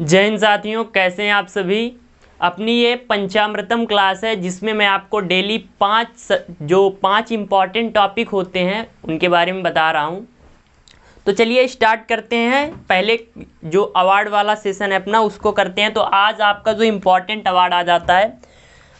जय हिंद साथियों, कैसे हैं आप सभी। अपनी ये पंचामृतम क्लास है जिसमें मैं आपको डेली पाँच इम्पॉर्टेंट टॉपिक होते हैं उनके बारे में बता रहा हूँ। तो चलिए स्टार्ट करते हैं। पहले जो अवार्ड वाला सेशन है अपना उसको करते हैं। तो आज आपका जो इम्पोर्टेंट अवार्ड आ जाता है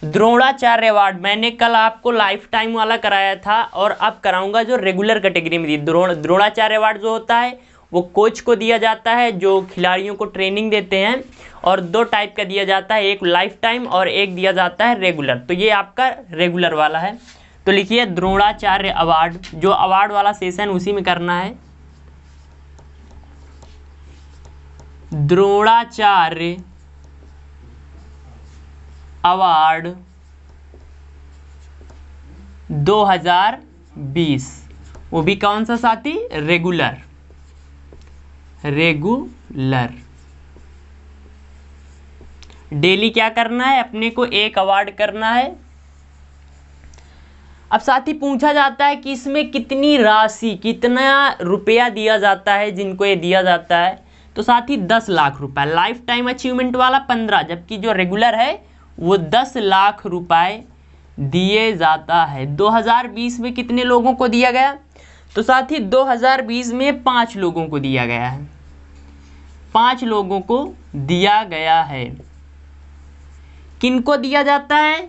द्रोणाचार्य अवार्ड। मैंने कल आपको लाइफ टाइम वाला कराया था और अब कराऊंगा जो रेगुलर कैटेगरी में दी। द्रोणाचार्य अवार्ड जो होता है वो कोच को दिया जाता है जो खिलाड़ियों को ट्रेनिंग देते हैं, और दो टाइप का दिया जाता है, एक लाइफ टाइम और एक दिया जाता है रेगुलर। तो ये आपका रेगुलर वाला है। तो लिखिए द्रोणाचार्य अवार्ड, जो अवार्ड वाला सेशन उसी में करना है। द्रोणाचार्य अवार्ड 2020, वो भी कौन सा साथी? रेगुलर। डेली क्या करना है? अपने को एक अवार्ड करना है। अब साथी पूछा जाता है कि इसमें कितनी राशि, कितना रुपया दिया जाता है जिनको ये दिया जाता है। तो साथी 10 लाख रुपए। लाइफ टाइम अचीवमेंट वाला 15, जबकि जो रेगुलर है वो 10 लाख रुपए दिए जाता है। 2020 में कितने लोगों को दिया गया? तो साथी 2020 में 5 लोगों को दिया गया है। 5 लोगों को दिया गया है। किनको दिया जाता है?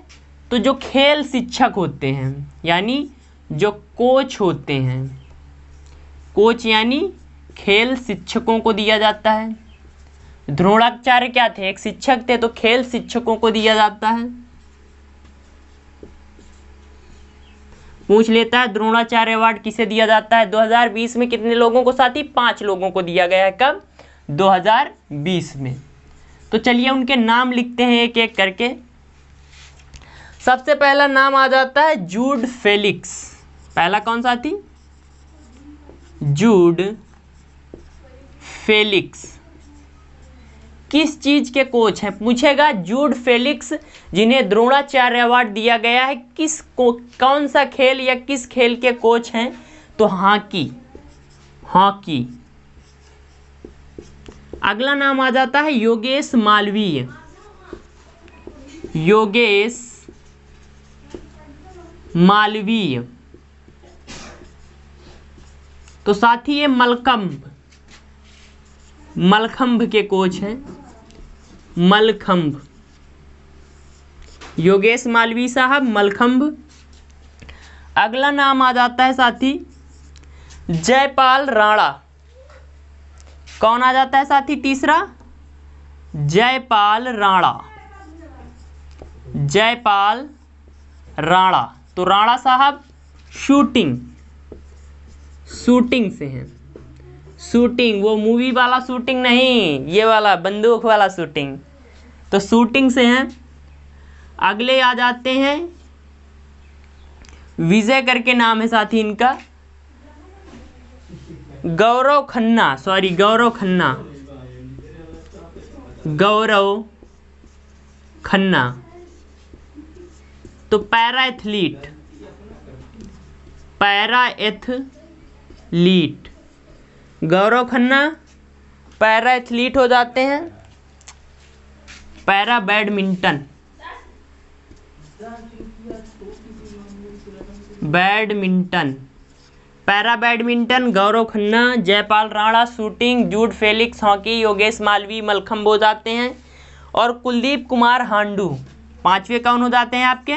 तो जो खेल शिक्षक होते हैं, यानी जो कोच होते हैं, कोच यानी खेल शिक्षकों को दिया जाता है। द्रोणाचार्य क्या थे? एक शिक्षक थे, तो खेल शिक्षकों को दिया जाता है। पूछ लेता है द्रोणाचार्य अवार्ड किसे दिया जाता है। 2020 में कितने लोगों को साथी? 5 लोगों को दिया गया है। कब? 2020 में। तो चलिए उनके नाम लिखते हैं एक एक करके। सबसे पहला नाम आ जाता है जूड फेलिक्स। पहला कौन साथी? जूड फेलिक्स। किस चीज के कोच हैं? पूछेगा। जूड फेलिक्स जिन्हें द्रोणाचार्य अवार्ड दिया गया है, कौन सा खेल या किस खेल के कोच हैं? तो हॉकी। अगला नाम आ जाता है योगेश मालवीय। तो साथी ये मलखंभ के कोच हैं। योगेश मालवीय साहब मलखंभ। अगला नाम आ जाता है साथी जयपाल राणा। कौन आ जाता है साथी? तीसरा जयपाल राणा। तो राणा साहब शूटिंग से हैं। शूटिंग, वो मूवी वाला शूटिंग नहीं, ये वाला बंदूक वाला शूटिंग। तो शूटिंग से हैं। अगले आ जाते हैं विजय करके नाम है साथी इनका, गौरव खन्ना। तो para athlete Gaurav Khanna para athlete हो जाते हैं। Para badminton para badminton Gaurav Khanna, Jaipal Rana shooting, Jude Felix hockey, Yogesh Malviya mallakhamb हो जाते हैं। और कुलदीप कुमार हांडू 5वें कौन हो जाते हैं आपके?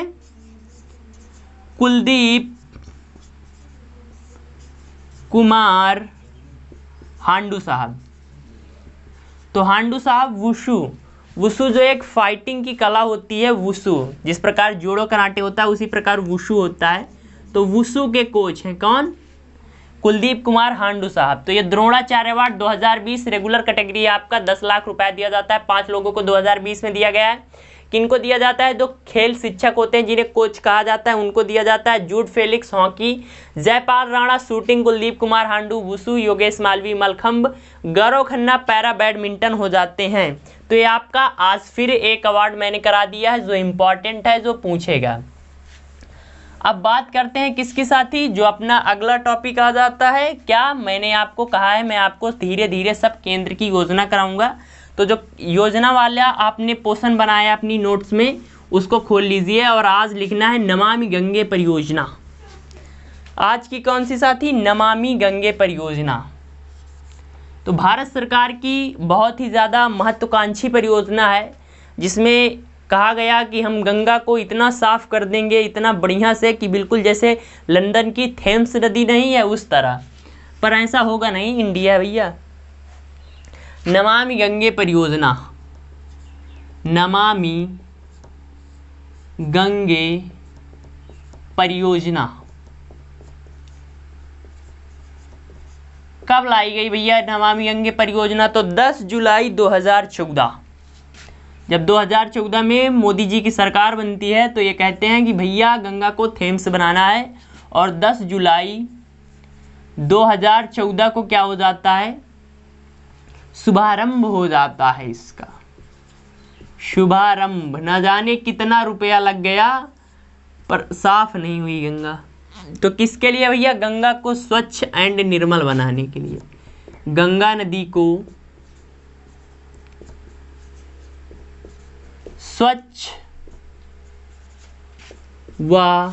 कुलदीप कुमार हांडू साहब। तो हांडू साहब वुशु जो एक फाइटिंग की कला होती है, वुशु जिस प्रकार जूडो कराटे होता है उसी प्रकार वुशु होता है। तो वुशु के कोच हैं कौन? कुलदीप कुमार हांडू साहब। तो ये द्रोणाचार्य अवार्ड 2020 रेगुलर कैटेगरी आपका 10 लाख रुपए दिया जाता है। 5 लोगों को 2020 में दिया गया है। किनको दिया जाता है? जो खेल शिक्षक होते हैं जिन्हें कोच कहा जाता है उनको दिया जाता है। Jude Felix hockey, Jaipal Rana shooting, Kuldeep Kumar Handoo wushu, Yogesh Malviya mallakhamb, Gaurav Khanna para badminton हो जाते हैं। तो ये आपका आज फिर एक अवार्ड मैंने करा दिया है जो इम्पोर्टेंट है, जो पूछेगा। अब बात करते हैं किसकी साथी? जो अपना अगला टॉपिक आ जाता है। क्या मैंने आपको कहा है मैं आपको धीरे धीरे सब केंद्र की योजना कराऊंगा। तो जो योजना वाला आपने पोर्शन बनाया अपनी नोट्स में उसको खोल लीजिए और आज लिखना है नमामि गंगे परियोजना। आज की कौन सी साथी? नमामि गंगे परियोजना। तो भारत सरकार की बहुत ही ज़्यादा महत्वाकांक्षी परियोजना है जिसमें कहा गया कि हम गंगा को इतना साफ कर देंगे इतना बढ़िया से कि बिल्कुल जैसे लंदन की थेम्स नदी नहीं है उस तरह, पर ऐसा होगा नहीं इंडिया भैया। नमामि गंगे परियोजना, नमामि गंगे परियोजना कब लाई गई भैया नमामि गंगे परियोजना? तो 10 जुलाई 2014। जब 2014 में मोदी जी की सरकार बनती है तो ये कहते हैं कि भैया गंगा को थेम्स बनाना है, और 10 जुलाई 2014 को क्या हो जाता है? शुभारंभ हो जाता है इसका, शुभारंभ। न जाने कितना रुपया लग गया पर साफ नहीं हुई गंगा। तो किसके लिए भैया? गंगा को स्वच्छ एंड निर्मल बनाने के लिए, गंगा नदी को स्वच्छ व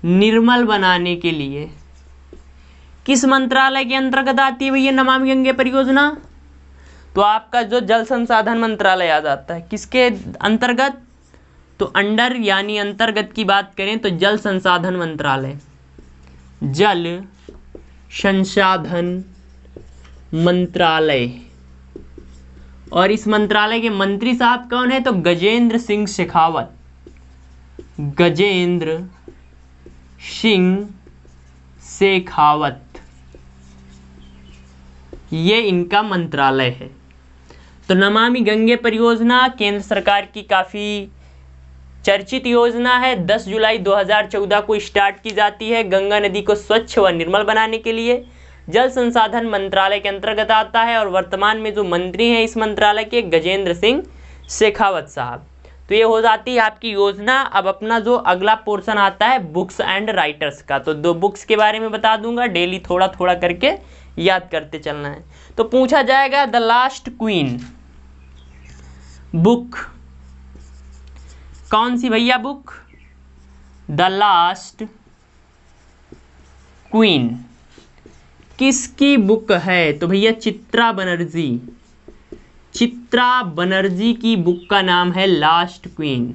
निर्मल बनाने के लिए किस मंत्रालय के अंतर्गत आती है भैया नमामि गंगे परियोजना? तो आपका जो जल संसाधन मंत्रालय आ जाता है। किसके अंतर्गत? तो अंडर यानी अंतर्गत की बात करें तो जल संसाधन मंत्रालय, जल संसाधन मंत्रालय। और इस मंत्रालय के मंत्री साहब कौन है? तो गजेंद्र सिंह शेखावत, गजेंद्र सिंह शेखावत, ये इनका मंत्रालय है। तो नमामि गंगे परियोजना केंद्र सरकार की काफ़ी चर्चित योजना है। 10 जुलाई 2014 को स्टार्ट की जाती है। गंगा नदी को स्वच्छ व निर्मल बनाने के लिए जल संसाधन मंत्रालय के अंतर्गत आता है, और वर्तमान में जो मंत्री हैं इस मंत्रालय के गजेंद्र सिंह शेखावत साहब। तो ये हो जाती है आपकी योजना। अब अपना जो अगला पोर्शन आता है बुक्स एंड राइटर्स का, तो 2 बुक्स के बारे में बता दूंगा, डेली थोड़ा थोड़ा करके याद करते चलना है। तो पूछा जाएगा द लास्ट क्वीन बुक, कौन सी भैया बुक? द लास्ट क्वीन किसकी बुक है? तो भैया चित्रा बनर्जी, चित्रा बनर्जी की बुक का नाम है last queen.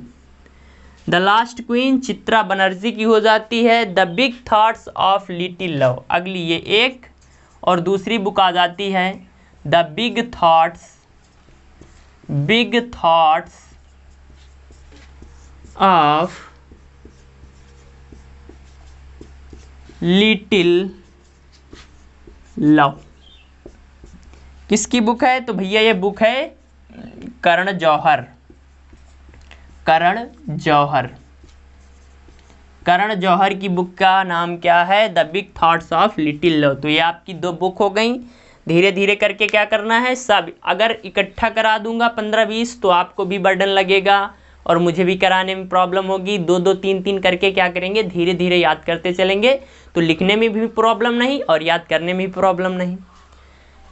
The last queen Chitra Banerjee की हो जाती है। The big thoughts of little love, अगली ये एक, और दूसरी बुक आ जाती है the big thoughts of little love. किसकी बुक है? तो भैया ये बुक है करण जौहर, करण जौहर, करण जौहर की बुक का नाम क्या है? The big thoughts of little love. तो ये आपकी 2 बुक हो गई। धीरे धीरे करके क्या करना है, सब अगर इकट्ठा करा दूंगा 15-20 तो आपको भी बर्डन लगेगा और मुझे भी कराने में प्रॉब्लम होगी। 2-2, 3-3 करके क्या करेंगे, धीरे धीरे याद करते चलेंगे, तो लिखने में भी प्रॉब्लम नहीं और याद करने में भी प्रॉब्लम नहीं।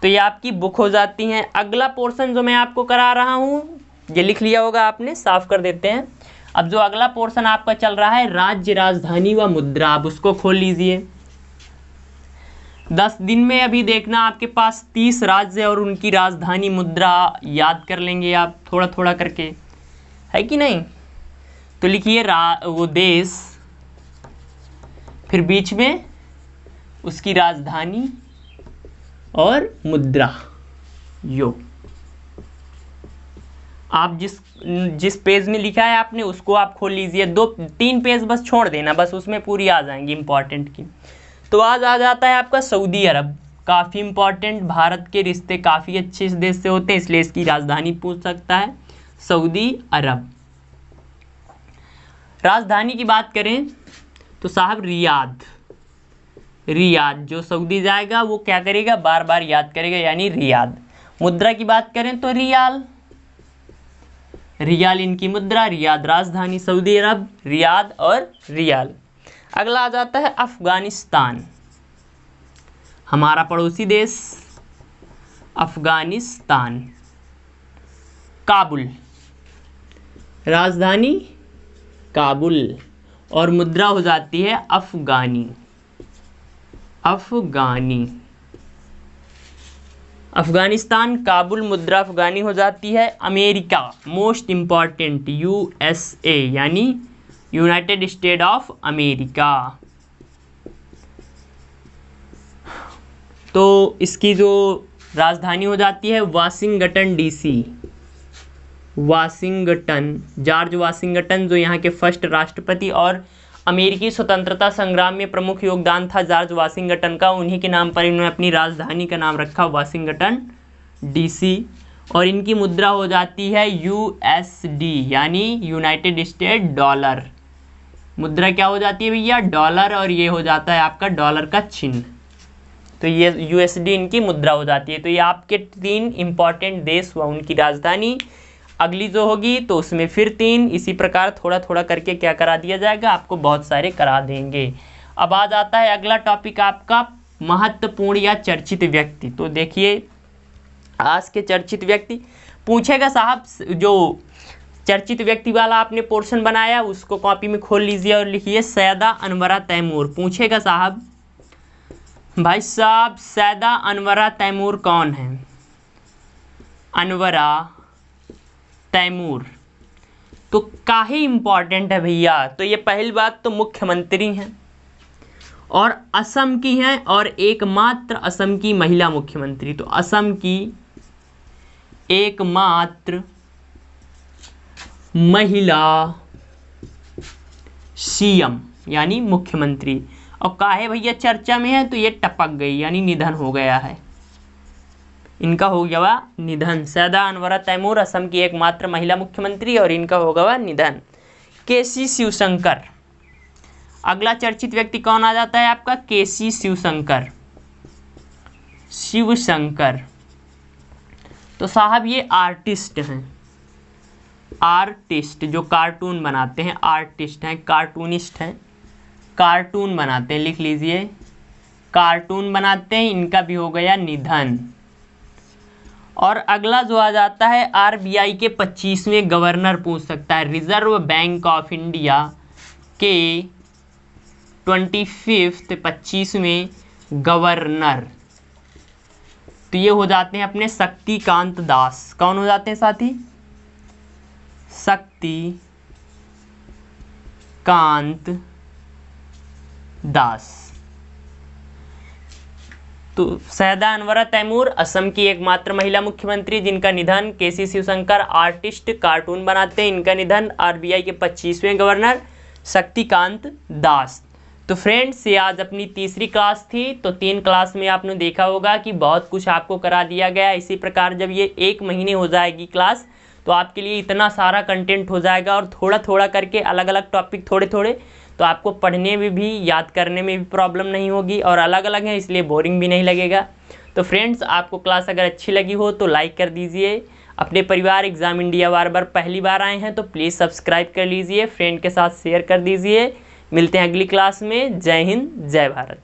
तो ये आपकी बुक हो जाती हैं। अगला पोर्शन जो मैं आपको करा रहा हूँ, ये लिख लिया होगा आपने, साफ कर देते हैं। अब जो अगला पोर्शन आपका चल रहा है राज्य राजधानी व मुद्रा, आप उसको खोल लीजिए। 10 दिन में अभी देखना आपके पास 30 राज्य और उनकी राजधानी मुद्रा याद कर लेंगे आप थोड़ा थोड़ा करके, है कि नहीं? तो लिखिए वो देश, फिर बीच में उसकी राजधानी और मुद्रा। यो आप जिस पेज में लिखा है आपने उसको आप खोल लीजिए। 2-3 पेज बस छोड़ देना, बस उसमें पूरी आ जाएंगी इंपॉर्टेंट की। तो आज आ जाता है आपका सऊदी अरब, काफ़ी इंपॉर्टेंट, भारत के रिश्ते काफ़ी अच्छे इस देश से होते हैं, इसलिए इसकी राजधानी पूछ सकता है सऊदी अरब। राजधानी की बात करें तो साहब रियाद, रियाद जो सऊदी जाएगा वो क्या करेगा, बार बार याद करेगा, यानी रियाद। मुद्रा की बात करें तो रियाल, रियाल इनकी मुद्रा, रियाद राजधानी सऊदी अरब, रियाद और रियाल। अगला आ जाता है अफगानिस्तान, हमारा पड़ोसी देश अफगानिस्तान। काबुल, राजधानी काबुल, और मुद्रा हो जाती है अफगानी। अफगानी, अफगानिस्तान, काबुल, मुद्रा अफगानी हो जाती है। अमेरिका, मोस्ट इम्पॉर्टेंट, यूएसए यानी यूनाइटेड स्टेट ऑफ अमेरिका। तो इसकी जो राजधानी हो जाती है Washington DC. Washington, George Washington जो यहाँ के फर्स्ट राष्ट्रपति और अमेरिकी स्वतंत्रता संग्राम में प्रमुख योगदान था जॉर्ज वाशिंगटन का, उन्हीं के नाम पर इन्होंने अपनी राजधानी का नाम रखा वाशिंगटन डीसी। और इनकी मुद्रा हो जाती है यूएसडी यानी यूनाइटेड स्टेट डॉलर। मुद्रा क्या हो जाती है भैया? डॉलर, और ये हो जाता है आपका डॉलर का चिन्ह। तो ये यूएसडी इनकी मुद्रा हो जाती है। तो ये आपके 3 इंपॉर्टेंट देश हुआ, उनकी राजधानी। अगली जो होगी तो उसमें फिर 3, इसी प्रकार थोड़ा थोड़ा करके क्या करा दिया जाएगा, आपको बहुत सारे करा देंगे। अब आ जाता है अगला टॉपिक आपका महत्वपूर्ण या चर्चित व्यक्ति। तो देखिए आज के चर्चित व्यक्ति पूछेगा साहब, जो चर्चित व्यक्ति वाला आपने पोर्शन बनाया उसको कॉपी में खोल लीजिए और लिखिए सैयदा अनवरा तैमूर। पूछेगा साहब, भाई साहब सैयदा अनवरा तैमूर कौन है? अनवरा तैमूर तो काहे इम्पॉर्टेंट है भैया? तो ये पहली बात तो मुख्यमंत्री हैं और असम की हैं, और एकमात्र असम की महिला मुख्यमंत्री। तो असम की एकमात्र महिला सीएम यानी मुख्यमंत्री। और काहे भैया चर्चा में है? तो ये टपक गई यानी निधन हो गया है, इनका हो गया हुआ निधन। सैयदा अनवरा तैमूर असम की एकमात्र महिला मुख्यमंत्री और इनका हो गया हुआ निधन। केसी शिवशंकर, अगला चर्चित व्यक्ति कौन आ जाता है आपका? केसी शिवशंकर। शिवशंकर तो साहब ये आर्टिस्ट हैं, आर्टिस्ट जो कार्टून बनाते हैं, आर्टिस्ट हैं, कार्टूनिस्ट हैं, कार्टून बनाते हैं, लिख लीजिए कार्टून बनाते हैं। इनका भी हो गया निधन। और अगला जो आ जाता है आरबीआई के 25वें गवर्नर पूछ सकता है, रिजर्व बैंक ऑफ इंडिया के 25वें गवर्नर। तो ये हो जाते हैं अपने शक्तिकांत दास। कौन हो जाते हैं साथी? शक्तिकांत दास। तो सैयदा अनवरा तैमूर असम की एकमात्र महिला मुख्यमंत्री जिनका निधन। केसी शिवशंकर आर्टिस्ट कार्टून बनाते हैं, इनका निधन। आरबीआई के 25वें गवर्नर शक्तिकांत दास। तो फ्रेंड्स ये आज अपनी तीसरी क्लास थी। तो 3 क्लास में आपने देखा होगा कि बहुत कुछ आपको करा दिया गया। इसी प्रकार जब ये 1 महीने हो जाएगी क्लास तो आपके लिए इतना सारा कंटेंट हो जाएगा और थोड़ा थोड़ा करके अलग अलग टॉपिक थोड़े थोड़े, तो आपको पढ़ने में भी याद करने में भी प्रॉब्लम नहीं होगी और अलग अलग है इसलिए बोरिंग भी नहीं लगेगा। तो फ्रेंड्स आपको क्लास अगर अच्छी लगी हो तो लाइक कर दीजिए। अपने परिवार एग्ज़ाम इंडिया बार पहली बार आए हैं तो प्लीज़ सब्सक्राइब कर लीजिए, फ्रेंड के साथ शेयर कर दीजिए। मिलते हैं अगली क्लास में। जय हिंद, जय भारत।